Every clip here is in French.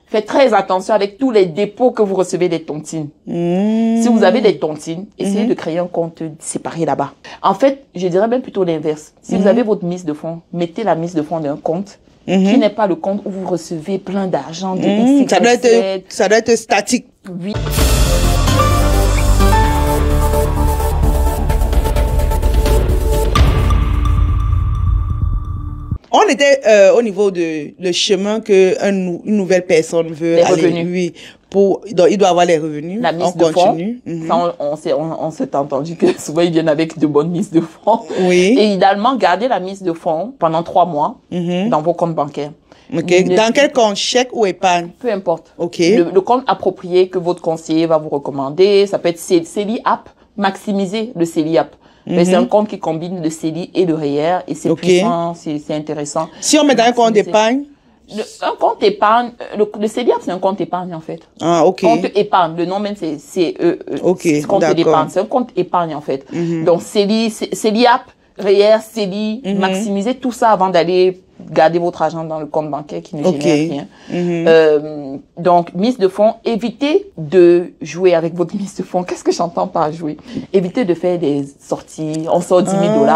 Faites très attention avec tous les dépôts que vous recevez des tontines. Si vous avez des tontines, essayez de créer un compte séparé là-bas. En fait, je dirais même plutôt l'inverse. Si vous avez votre mise de fonds, mettez la mise de fonds d'un compte qui n'est pas le compte où vous recevez plein d'argent de X, ça doit être statique. Oui. On était au niveau de le chemin que une nouvelle personne veut les aller. Revenus. Oui, donc il doit avoir les revenus. La mise on de continue. fonds, ça, on s'est entendu que souvent ils viennent avec de bonnes mises de fonds. Oui. Et idéalement, gardez la mise de fonds pendant 3 mois dans vos comptes bancaires. Okay. Dans quel compte? Chèque ou épargne? Peu importe. Okay. Le compte approprié que votre conseiller va vous recommander, ça peut être CELI App, maximiser le CELI App. Mais c'est un compte qui combine le CELI et le REER et c'est puissant, c'est intéressant. Si on met dans un compte d'épargne? Un compte épargne, le CELI App c'est un compte épargne en fait. Ah, ok. Compte épargne, le nom même c'est CEE. Ok, compte d'épargne, c'est un compte épargne en fait. Donc CELI App, REER, CELI, maximiser tout ça avant d'aller garder votre argent dans le compte bancaire qui ne génère rien. Donc, mise de fonds, évitez de jouer avec votre mise de fonds. Qu'est-ce que j'entends par jouer? Évitez de faire des sorties. On sort 10 000 $,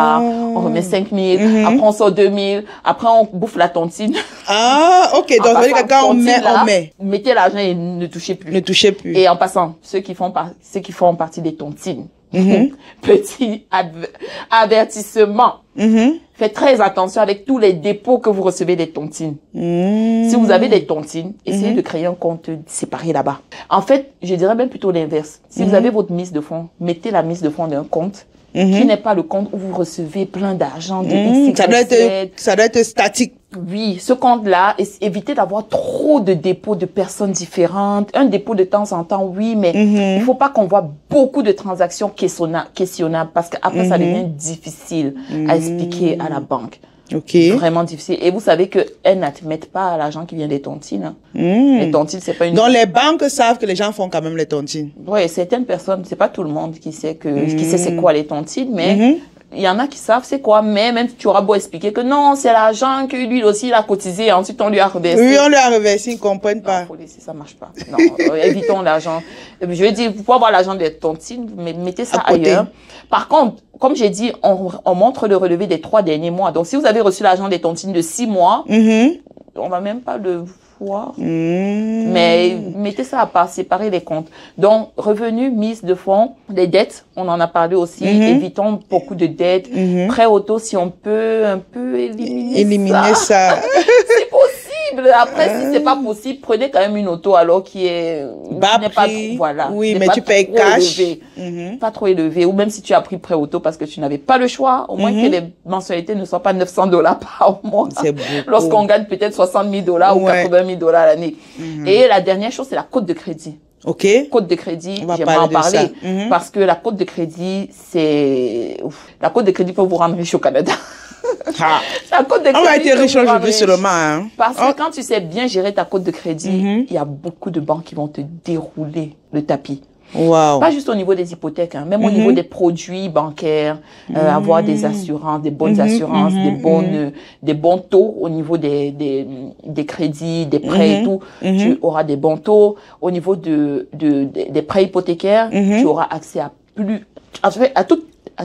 on remet 5 000, après on sort 2 000, après on bouffe la tontine. Ah, ok. Donc, quand on met. Mettez l'argent et ne touchez plus. Ne touchez plus. Et en passant, ceux qui font partie des tontines. Petit avertissement. Faites très attention avec tous les dépôts que vous recevez des tontines. Si vous avez des tontines, essayez de créer un compte séparé là-bas. En fait, je dirais même plutôt l'inverse. Si vous avez votre mise de fonds, mettez la mise de fonds d'un compte qui n'est pas le compte où vous recevez plein d'argent de X, ça doit être statique. Oui, ce compte-là, évitez d'avoir trop de dépôts de personnes différentes. Un dépôt de temps en temps, oui, mais il faut pas qu'on voit beaucoup de transactions questionnables parce qu'après, ça devient difficile à expliquer à la banque. Vraiment difficile. Et vous savez qu'elles n'admettent pas l'argent qui vient des tontines. Les tontines, c'est pas une... Donc, les banques savent que les gens font quand même les tontines. Oui, certaines personnes, c'est pas tout le monde qui sait c'est quoi les tontines, mais... Il y en a qui savent c'est quoi, mais même tu auras beau expliquer que non, c'est l'argent que lui aussi il a cotisé et ensuite on lui a reversé. Oui, on lui a reversé, ils comprennent pas. Non, ça marche pas. Non, évitons l'argent. Je veux dire, vous pouvez avoir l'argent des tontines, mais mettez ça ailleurs. Par contre, comme j'ai dit, on montre le relevé des 3 derniers mois. Donc si vous avez reçu l'argent des tontines de 6 mois, on va même pas le voir. Mais mettez ça à part, séparez les comptes. Donc, revenus, mise de fonds, les dettes, on en a parlé aussi. Évitons beaucoup de dettes. Prêt auto, si on peut un peu éliminer ça. C'est possible. Après, si c'est pas possible, prenez quand même une auto alors qui est bas prix. Voilà. Oui, mais tu payes cash. Pas trop élevé. Ou même si tu as pris prêt auto parce que tu n'avais pas le choix, au moins que les mensualités ne soient pas 900 $ par mois. C'est beaucoup. Lorsqu'on gagne peut-être 60 000 $ ou 80 000 $ à l'année. Et la dernière chose, c'est la cote de crédit. Cote de crédit, j'aimerais en parler. Parce que la cote de crédit, la cote de crédit peut vous rendre riche au Canada. La cote de crédit, on va être riche aujourd'hui seulement. Hein. Parce que quand tu sais bien gérer ta cote de crédit, il y a beaucoup de banques qui vont te dérouler le tapis. Wow. Pas juste au niveau des hypothèques, hein, même au niveau des produits bancaires, avoir des assurances, des bonnes assurances, des bons taux au niveau des crédits, des prêts et tout. Tu auras des bons taux. Au niveau des prêts hypothécaires, tu auras accès à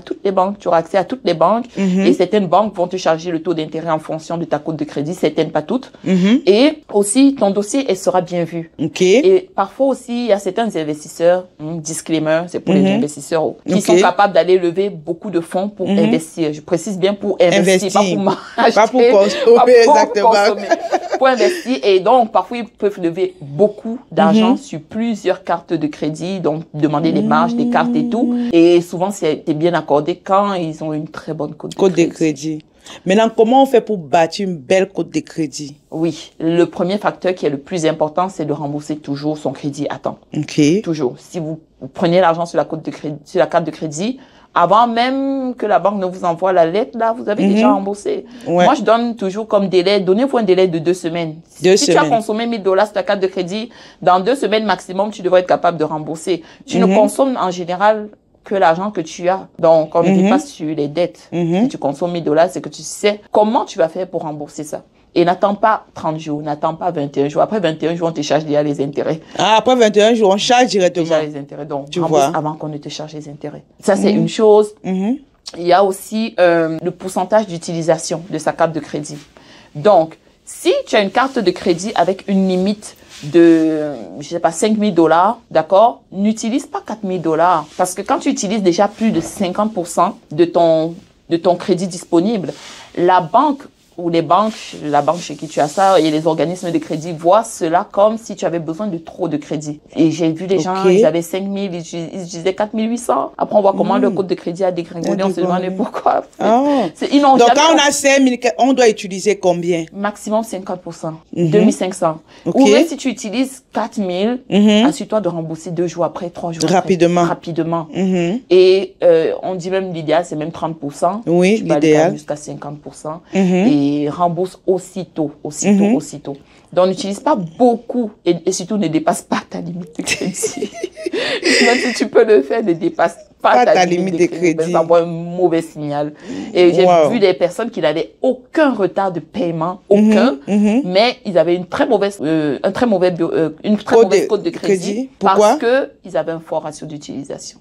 toutes les banques, tu auras accès à toutes les banques et certaines banques vont te charger le taux d'intérêt en fonction de ta cote de crédit, certaines pas toutes. Et aussi, ton dossier, elle sera bien vu. Et parfois aussi, il y a certains investisseurs, disclaimer, c'est pour les investisseurs, qui sont capables d'aller lever beaucoup de fonds pour investir. Je précise bien pour investir, pas pour consommer, exactement. Pour investir. Et donc, parfois, ils peuvent lever beaucoup d'argent sur plusieurs cartes de crédit, donc demander des marges, des cartes et tout. Et souvent, c'est bien accordé quand ils ont une très bonne cote de crédit. Maintenant, comment on fait pour bâtir une belle cote de crédit? Oui, le premier facteur qui est le plus important, c'est de rembourser toujours son crédit à temps. Toujours. Si vous prenez l'argent sur la carte de crédit, avant même que la banque ne vous envoie la lettre, là, vous avez déjà remboursé. Moi, je donne toujours comme délai, donnez-vous un délai de 2 semaines. Si tu as consommé 1 000 $ sur ta carte de crédit, dans 2 semaines maximum, tu devrais être capable de rembourser. Tu ne consommes en général que l'argent que tu as. Donc, on ne vit pas sur les dettes. Si tu consommes 1 000 $, c'est que tu sais comment tu vas faire pour rembourser ça. Et n'attends pas 30 jours, n'attends pas 21 jours. Après 21 jours, on te charge déjà les intérêts. Ah, après 21 jours, on charge directement. Déjà les intérêts. Donc, tu vois. Avant qu'on ne te charge les intérêts. Ça, c'est une chose. Il y a aussi le pourcentage d'utilisation de sa carte de crédit. Donc, si tu as une carte de crédit avec une limite de, je sais pas, $5,000, d'accord, n'utilise pas $4,000. Parce que quand tu utilises déjà plus de 50% de ton crédit disponible, la banque ou les banques, la banque chez qui tu as ça et les organismes de crédit voient cela comme si tu avais besoin de trop de crédit. Et j'ai vu des gens, ils avaient 5,000, ils utilisaient 4,800. Après, on voit comment le code de crédit a dégringolé, on se demande pourquoi. Donc, quand on a 5,000, on doit utiliser combien? Maximum 50%, 2,500. Ou même si tu utilises 4,000, assure-toi de rembourser 2 jours après, 3 jours rapidement. après. Rapidement. Et on dit même l'idéal, c'est même 30%. Oui, l'idéal. Jusqu'à 50%. Et rembourse aussitôt. Donc, n'utilise pas beaucoup et surtout ne dépasse pas ta limite de crédit. Même si tu peux le faire, ne dépasse pas ta limite de crédit. Ça envoie un mauvais signal. Et j'ai vu des personnes qui n'avaient aucun retard de paiement, mais ils avaient une très mauvaise code de crédit. Pourquoi? Parce que ils avaient un fort ratio d'utilisation.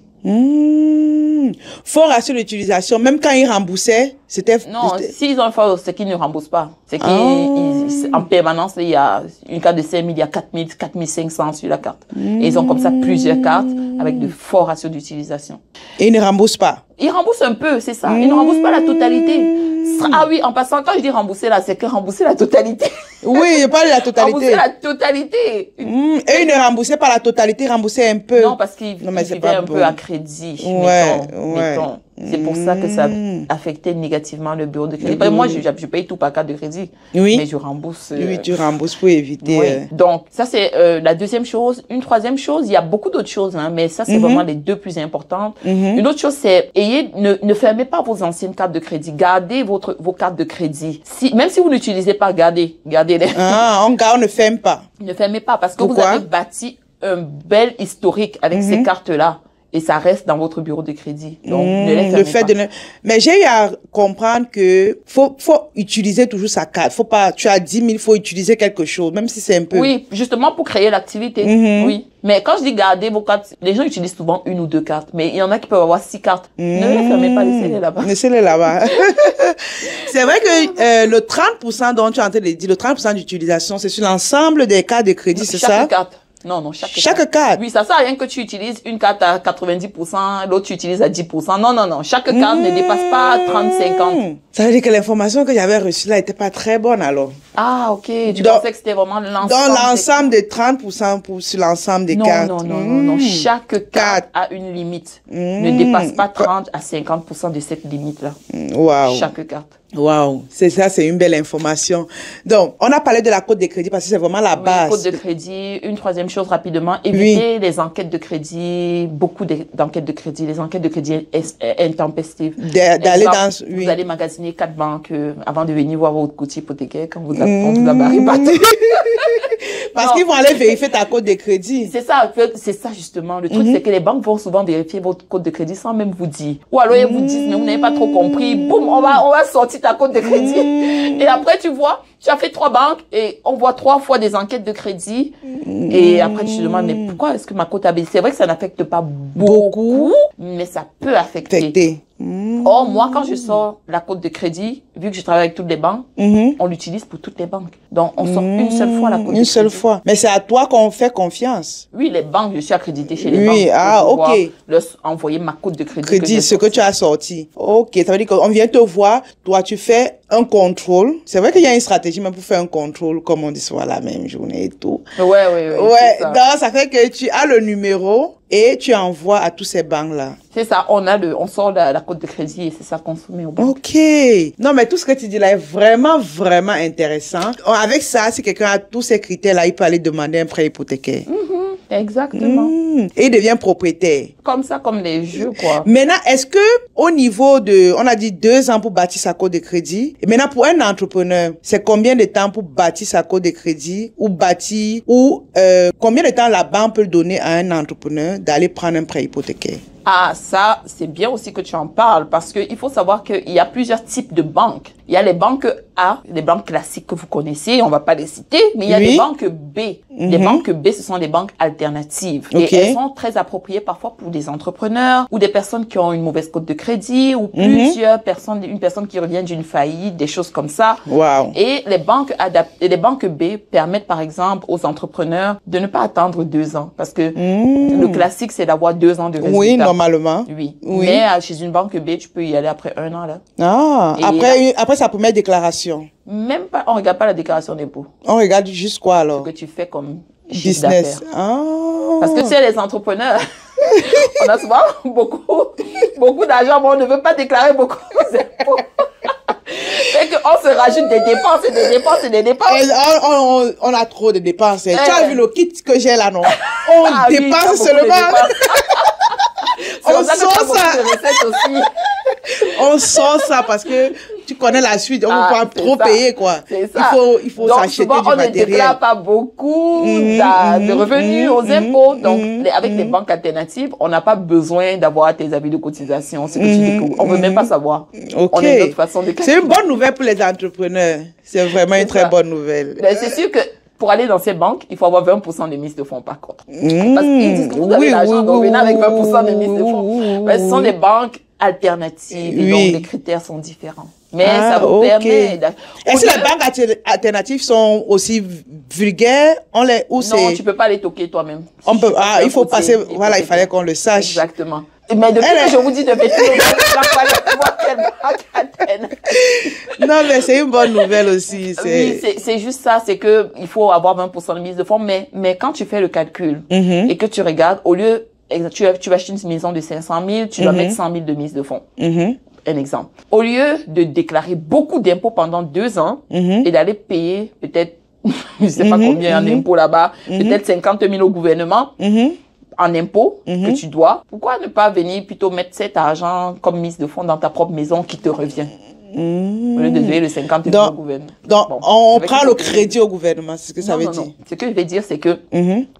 Fort ratio d'utilisation, même quand ils remboursaient, c'était... Non, s'ils ont un fort, c'est qu'ils ne remboursent pas. C'est qu'en permanence, il y a une carte de 5,000, il y a 4,000, 4,500 sur la carte. Et ils ont comme ça plusieurs cartes avec de forts ratios d'utilisation. Et ils ne remboursent pas? Ils remboursent un peu, c'est ça. Ils ne remboursent pas la totalité. Ah oui, en passant, quand je dis rembourser là, c'est que rembourser la totalité. Oui, je parle de la totalité. Rembourser la totalité. Et ils ne remboursaient pas la totalité, ils remboursaient un peu. Non, parce qu'ils vivaient un peu à crédit. Mettons. C'est pour ça que ça affectait négativement le bureau de crédit. Moi, je paye tout par carte de crédit. Oui. Mais je rembourse. Oui, tu rembourses pour éviter. Oui. Donc, ça, c'est la deuxième chose. Une troisième chose, il y a beaucoup d'autres choses, hein, mais ça, c'est vraiment les deux plus importantes. Une autre chose, c'est ne fermez pas vos anciennes cartes de crédit. Gardez vos cartes de crédit. Même si vous n'utilisez pas, gardez-les. On ne ferme pas. Ne fermez pas parce que vous avez bâti un bel historique avec ces cartes-là. Et ça reste dans votre bureau de crédit. Donc, ne les fermez pas. Mais j'ai eu à comprendre que faut utiliser toujours sa carte. Faut pas, tu as 10 000, faut utiliser quelque chose, même si c'est un peu. Oui, justement pour créer l'activité. Oui. Mais quand je dis garder vos cartes, les gens utilisent souvent 1 ou 2 cartes. Mais il y en a qui peuvent avoir 6 cartes. Ne les fermez pas, laissez-les là-bas. Laissez-les là-bas. C'est vrai que le 30% dont tu es en train de dire, le 30% d'utilisation, c'est sur l'ensemble des cartes de crédit, c'est ça? Chaque carte. Non, chaque carte. Oui, ça sert à rien que tu utilises une carte à 90%, l'autre tu utilises à 10%. Non. Chaque carte ne dépasse pas 30-50. Ça veut dire que l'information que j'avais reçue là n'était pas très bonne alors. Ah, ok. Tu pensais que c'était vraiment l'ensemble. Dans l'ensemble des 30% sur l'ensemble des cartes. Non. Chaque carte a une limite. Ne dépasse pas 30 à 50% de cette limite-là. Wow. Chaque carte. Wow, c'est une belle information. Donc, on a parlé de la cote de crédit parce que c'est vraiment la base. Cote de crédit. Une troisième chose rapidement, évitez les enquêtes de crédit, beaucoup d'enquêtes de crédit, les enquêtes de crédit intempestives. Vous allez magasiner 4 banques avant de venir voir votre courtier hypothécaire quand vous a barré partout. Parce qu'ils vont aller vérifier ta cote de crédit. C'est ça justement. Le truc, c'est que les banques vont souvent vérifier votre cote de crédit sans même vous dire. Ou alors ils vous disent, mais vous n'avez pas trop compris. Boum, on va sortir ta cote de crédit. Et après, tu vois, tu as fait 3 banques et on voit 3 fois des enquêtes de crédit. Et après, tu te demandes, mais pourquoi est-ce que ma cote a baissé? C'est vrai que ça n'affecte pas beaucoup, mais ça peut affecter. Or, moi, quand je sors la cote de crédit, vu que je travaille avec toutes les banques, on l'utilise pour toutes les banques. Donc, on sort une seule fois la cote de crédit. Une seule fois. Mais c'est à toi qu'on fait confiance. Oui, les banques, je suis accréditée chez les banques. Oui, ok. Leur envoyer ma cote de crédit. Ce que tu as sorti. Ok, ça veut dire qu'on vient te voir, toi, tu fais un contrôle. C'est vrai qu'il y a une stratégie même pour faire un contrôle, comme on dit, soit la même journée et tout. Ouais. Donc, ça fait que tu as le numéro et tu envoies à tous ces banques-là. C'est ça, on sort la cote de crédit et c'est ça qu'on soumet aux banques. Ok. Non, mais tout ce que tu dis là est vraiment, vraiment intéressant. Avec ça, si quelqu'un a tous ces critères-là, il peut aller demander un prêt hypothécaire. Exactement. Et il devient propriétaire. Comme ça, comme les jeux, quoi. Maintenant, est-ce que au niveau de, on a dit 2 ans pour bâtir sa cote de crédit. Et maintenant, pour un entrepreneur, c'est combien de temps pour bâtir sa cote de crédit combien de temps la banque peut donner à un entrepreneur d'aller prendre un prêt hypothécaire? Ah, ça, c'est bien aussi que tu en parles parce que il faut savoir qu'il y a plusieurs types de banques. Il y a les banques A, les banques classiques que vous connaissez, on va pas les citer, mais il y a des banques B. Les banques B, ce sont des banques alternatives. Et elles sont très appropriées parfois pour des entrepreneurs ou des personnes qui ont une mauvaise cote de crédit ou plusieurs personnes, une personne qui revient d'une faillite, des choses comme ça. Wow. Et les banques B permettent par exemple aux entrepreneurs de ne pas attendre 2 ans parce que le classique, c'est d'avoir 2 ans de résultat. Oui, normalement. Oui. Mais chez une banque B, tu peux y aller après 1 an, là. Ah, après sa première déclaration. Même pas, on regarde pas la déclaration d'impôt. On regarde juste quoi, alors? Ce que tu fais comme business. Ah. Parce que tu sais, les entrepreneurs, on a souvent beaucoup d'argent, mais on ne veut pas déclarer beaucoup d'impôts. Fait qu'on se rajoute des dépenses et des dépenses et des dépenses. On a trop de dépenses. Tu as vu le kit que j'ai là, non? On dépense seulement. On sort ça. On sort ça parce que tu connais la suite. On ne peut pas trop payer, quoi. Il faut s'acheter du matériel. On ne déclare pas beaucoup de revenus aux impôts. Donc, avec les banques alternatives, on n'a pas besoin d'avoir tes avis de cotisation, ce que tu découvres. On veut même pas savoir. On a une autre façon de calculer. C'est une bonne nouvelle pour les entrepreneurs. C'est vraiment une très bonne nouvelle. C'est sûr que pour aller dans ces banques, il faut avoir 20% de mise de fonds par contre. Parce qu'ils disent que vous avez l'argent, donc venez avec 20% de mise de fonds. Mais ce sont des banques alternatives et donc les critères sont différents. Mais ça vous permet... Est-ce que les banques alternatives sont aussi vulgaires? Non, tu peux pas les toquer toi-même. Il faut passer... Voilà, il fallait qu'on le sache. Exactement. Mais depuis que je vous dis de mettre non, mais c'est une bonne nouvelle aussi. Oui, c'est juste ça, c'est que il faut avoir 20% de mise de fonds, mais quand tu fais le calcul et que tu regardes, au lieu, tu vas acheter une maison de 500 000, tu dois mettre 100 000 de mise de fonds. Un exemple. Au lieu de déclarer beaucoup d'impôts pendant 2 ans et d'aller payer peut-être, je sais pas combien en impôts là-bas, peut-être 50 000 au gouvernement, en impôts que tu dois, pourquoi ne pas venir plutôt mettre cet argent comme mise de fonds dans ta propre maison qui te revient? Au lieu de donner le 50 000 au gouvernement. Donc, on prend le crédit au gouvernement, c'est ce que ça veut dire. Ce que je vais dire, c'est que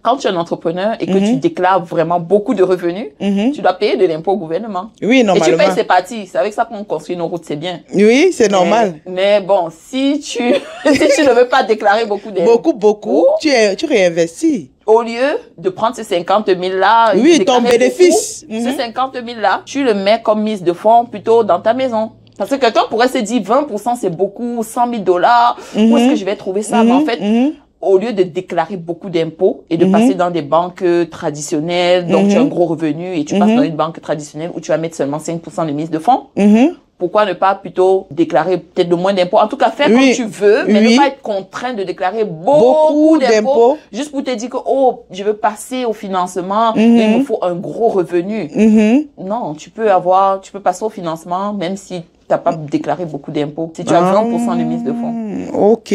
quand tu es un entrepreneur et que tu déclares vraiment beaucoup de revenus, tu dois payer de l'impôt au gouvernement. Oui, normalement. Et tu payes, c'est parti. C'est avec ça qu'on construit nos routes, c'est bien. Oui, c'est normal. Mais bon, si tu ne veux pas déclarer beaucoup d'impôts. Beaucoup, tu réinvestis. Au lieu de prendre ces 50 000 là, ton bénéfice. Ces 50 000 là, tu le mets comme mise de fonds plutôt dans ta maison. Parce que quelqu'un pourrait se dire 20% c'est beaucoup, 100 000 $, où est-ce que je vais trouver ça? Mais en fait, au lieu de déclarer beaucoup d'impôts et de passer dans des banques traditionnelles, donc tu as un gros revenu et tu passes dans une banque traditionnelle où tu vas mettre seulement 5% de mise de fonds, pourquoi ne pas plutôt déclarer peut-être le moins d'impôts? En tout cas, faire comme tu veux, mais ne pas être contraint de déclarer beaucoup d'impôts juste pour te dire que, je veux passer au financement, il me faut un gros revenu. Non, tu peux passer au financement même si t'as pas déclaré beaucoup d'impôts. Si tu as 20% de mise de fonds. Ok.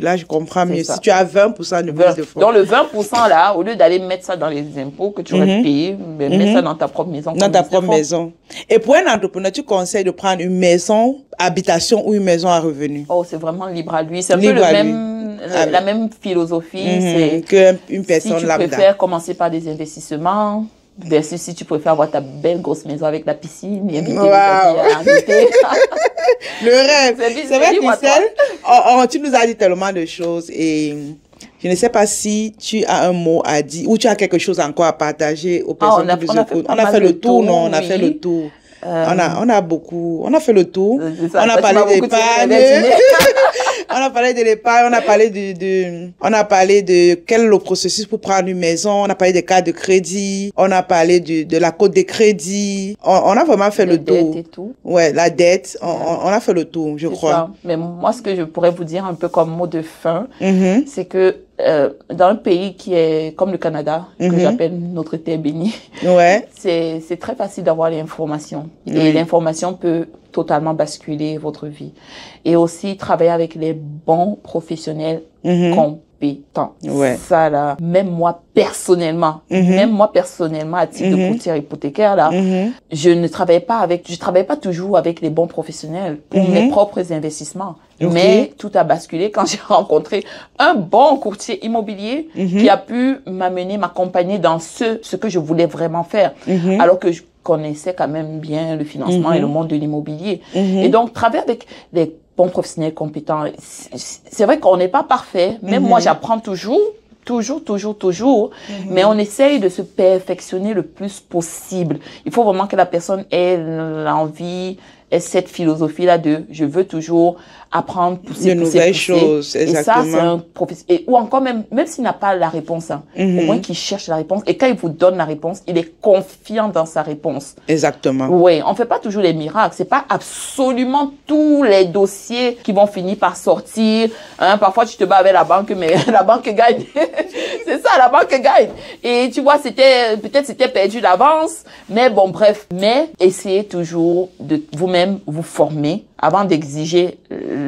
Là, je comprends mieux. Si tu as 20% de mise de fonds. Dans le 20% là, au lieu d'aller mettre ça dans les impôts que tu aurais payé, mets ça dans ta propre maison. Dans ta propre maison. Et pour un entrepreneur, tu conseilles de prendre une maison habitation ou une maison à revenus? C'est vraiment libre à lui. C'est un peu la même philosophie. C'est qu'une personne lambda. Si tu préfères commencer par des investissements, versus si tu préfères avoir ta belle grosse maison avec la piscine et inviter le rêve. C'est vrai, Christelle, tu nous as dit tellement de choses et je ne sais pas si tu as un mot à dire ou tu as quelque chose encore à partager aux personnes qui nous écoutent. On a fait le tour, non? On a fait le tour. On a fait le tour. On a parlé d'épargne. On a parlé de l'épargne, on a parlé de quel est le processus pour prendre une maison, on a parlé des cartes de crédit, on a parlé de la cote de crédit. On a vraiment fait le tour. La dette et tout. Ouais, la dette, on a fait le tour, je crois. Ça. Mais moi, ce que je pourrais vous dire un peu comme mot de fin, c'est que dans un pays qui est comme le Canada, que j'appelle notre terre bénie, c'est très facile d'avoir l'information. Et l'information peut totalement basculer votre vie. Et aussi travailler avec les bons professionnels compétent. Ça, là, même moi, personnellement, à titre de courtière hypothécaire, là, je ne travaillais pas toujours avec les bons professionnels pour mes propres investissements. Mais tout a basculé quand j'ai rencontré un bon courtier immobilier qui a pu m'accompagner dans ce que je voulais vraiment faire. Alors que je connaissais quand même bien le financement et le monde de l'immobilier. Et donc, travailler avec des bons professionnels compétents, c'est vrai qu'on n'est pas parfait. Même moi, j'apprends toujours. Mais on essaye de se perfectionner le plus possible. Il faut vraiment que la personne ait l'envie, ait cette philosophie-là de je veux toujours apprendre, pousser, de nouvelles choses, exactement. Et ça, c'est un professionnel. Ou encore même s'il n'a pas la réponse, hein, au moins qu'il cherche la réponse. Et quand il vous donne la réponse, il est confiant dans sa réponse. Exactement. Oui, on fait pas toujours les miracles. C'est pas absolument tous les dossiers qui vont finir par sortir. Hein, parfois, tu te bats avec la banque, mais la banque gagne. C'est ça, la banque gagne. Et tu vois, peut-être c'était perdu d'avance. Mais bon, bref. Mais essayez toujours de vous-même vous former avant d'exiger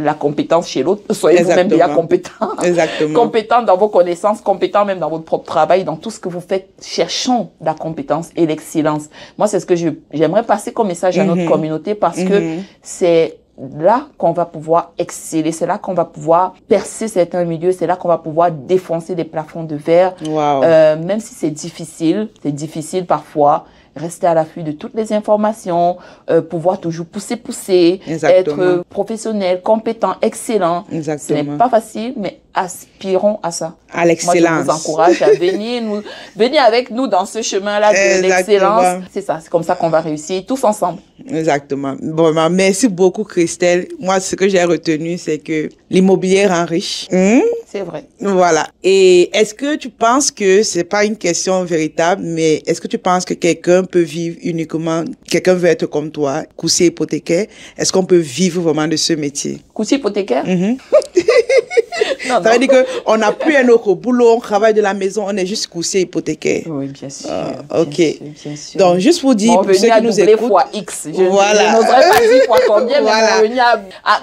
la compétence chez l'autre. Soyez vous-même déjà compétent. Exactement. Compétent dans vos connaissances, compétent même dans votre propre travail, dans tout ce que vous faites. Cherchons la compétence et l'excellence. Moi, c'est ce que j'aimerais passer comme message à notre communauté parce que c'est là qu'on va pouvoir exceller, c'est là qu'on va pouvoir percer certains milieux, c'est là qu'on va pouvoir défoncer des plafonds de verre. Même si c'est difficile parfois. Rester à l'affût de toutes les informations, pouvoir toujours pousser, être professionnel, compétent, excellent. Ce n'est pas facile, mais aspirons à ça. À l'excellence. Moi, je vous encourage à venir avec nous dans ce chemin-là de l'excellence. C'est ça, c'est comme ça qu'on va réussir tous ensemble. Exactement. Bon, merci beaucoup, Christelle. Moi, ce que j'ai retenu, c'est que l'immobilier rend riche. C'est vrai. Voilà. Et est-ce que tu penses que c'est pas une question véritable, mais est-ce que tu penses que quelqu'un peut vivre uniquement, quelqu'un veut être comme toi, courtier hypothécaire, est-ce qu'on peut vivre vraiment de ce métier? Courtier hypothécaire? Ça veut dire qu'on n'a plus un autre boulot, on travaille de la maison, on est juste courtier hypothécaire. Oui, bien sûr. Ok. Bien sûr. Donc, juste pour dire, pour ceux qui nous écoutent. Fois X. Je voilà. n'oserais pas dire fois combien, mais on venir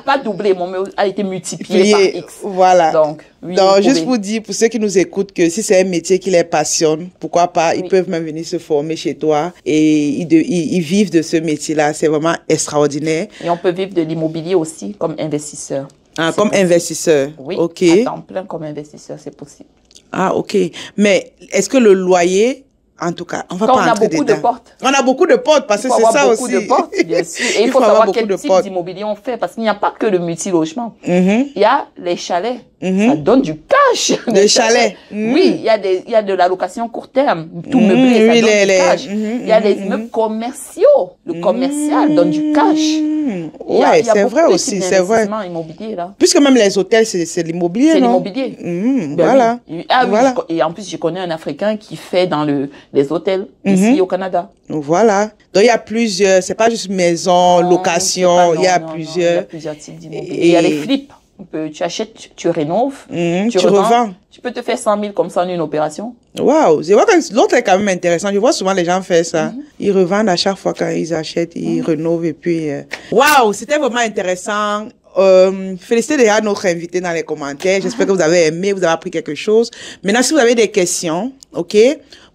pas doubler, mais a été multiplié par X. Voilà. Donc, oui, juste pour dire, pour ceux qui nous écoutent, que si c'est un métier qui les passionne, pourquoi pas, ils peuvent même venir se former chez toi et ils vivent de ce métier-là. C'est vraiment extraordinaire. Et on peut vivre de l'immobilier aussi comme investisseur. Ah, comme investisseur. Oui, ok. À temps plein comme investisseur, c'est possible. Ah, ok. Mais est-ce que le loyer, en tout cas, on va pas entrer dedans. On a beaucoup de portes. On a beaucoup de portes, parce que c'est ça aussi. Il faut avoir beaucoup de portes, bien sûr. Et il faut savoir quel type d'immobilier on fait, parce qu'il n'y a pas que le multilogement. Il y a les chalets. Ça donne du cash. Des chalets. Oui, il y a de la location court terme. Tout meublé, ça donne du cash. Il y a des immeubles commerciaux. Le commercial donne du cash. Ouais, c'est vrai aussi, c'est vrai. Immobilier, là. Puisque même les hôtels, c'est l'immobilier, c'est l'immobilier. Voilà. Oui. Ah oui, voilà. Et en plus, je connais un Africain qui fait dans les hôtels ici au Canada. Voilà. Donc, il y a plusieurs, c'est pas juste maison, location, il y a plusieurs. Il y a plusieurs types d'immobilier. Il y a les flips. Tu achètes, tu rénoves, tu revends. Tu peux te faire 100 000 comme ça en une opération. Waouh, je vois que l'autre est quand même intéressant. Je vois souvent les gens faire ça. Ils revendent à chaque fois quand ils achètent, ils rénovent et puis. Waouh, c'était vraiment intéressant. Félicitez déjà notre invité dans les commentaires. J'espère que vous avez aimé, vous avez appris quelque chose. Maintenant, si vous avez des questions, ok,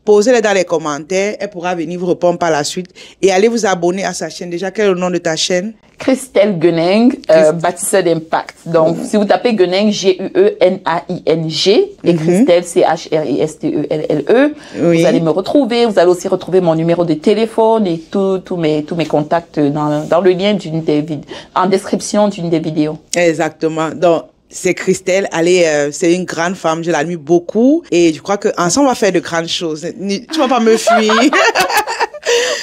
posez-les dans les commentaires. Elle pourra venir vous répondre par la suite. Et allez vous abonner à sa chaîne. Déjà, quel est le nom de ta chaîne? Christelle Guening, bâtisseur d'impact. Donc, si vous tapez Guening, G-U-E-N-A-I-N-G, et Christelle, C-H-R-I-S-T-E-L-L-E, vous allez me retrouver. Vous allez aussi retrouver mon numéro de téléphone et tous mes contacts dans le lien en description d'une des vidéos. Exactement. Donc, c'est Christelle, c'est une grande femme, je l'admire beaucoup et je crois qu'ensemble on va faire de grandes choses. Tu vas pas me fuir.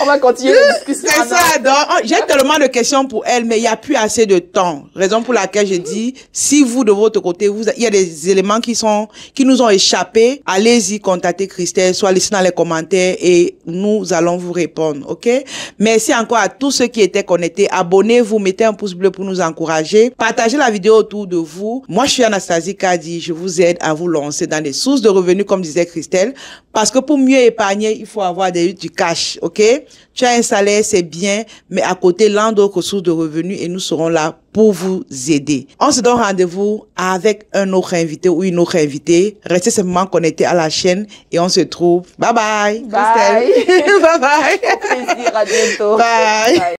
On va continuer la discussion. C'est ça, donc, j'ai tellement de questions pour elle, mais il n'y a plus assez de temps. Raison pour laquelle je dis, si vous, de votre côté, il y a des éléments qui nous ont échappé, allez-y, contactez Christelle, soit laissez dans les commentaires et nous allons vous répondre, ok? Merci encore à tous ceux qui étaient connectés. Abonnez-vous, mettez un pouce bleu pour nous encourager. Partagez la vidéo autour de vous. Moi, je suis Anastasie Kadi. Je vous aide à vous lancer dans des sources de revenus, comme disait Christelle. Parce que pour mieux épargner, il faut avoir du cash, ok? tu as un salaire, c'est bien, mais à côté, l'un d'autres sources de revenus et nous serons là pour vous aider. On se donne rendez-vous avec un autre invité ou une autre invitée. Restez simplement connectés à la chaîne et on se trouve. Bye bye. Bye. Bye bye. Au plaisir, à bientôt. Bye. Bye.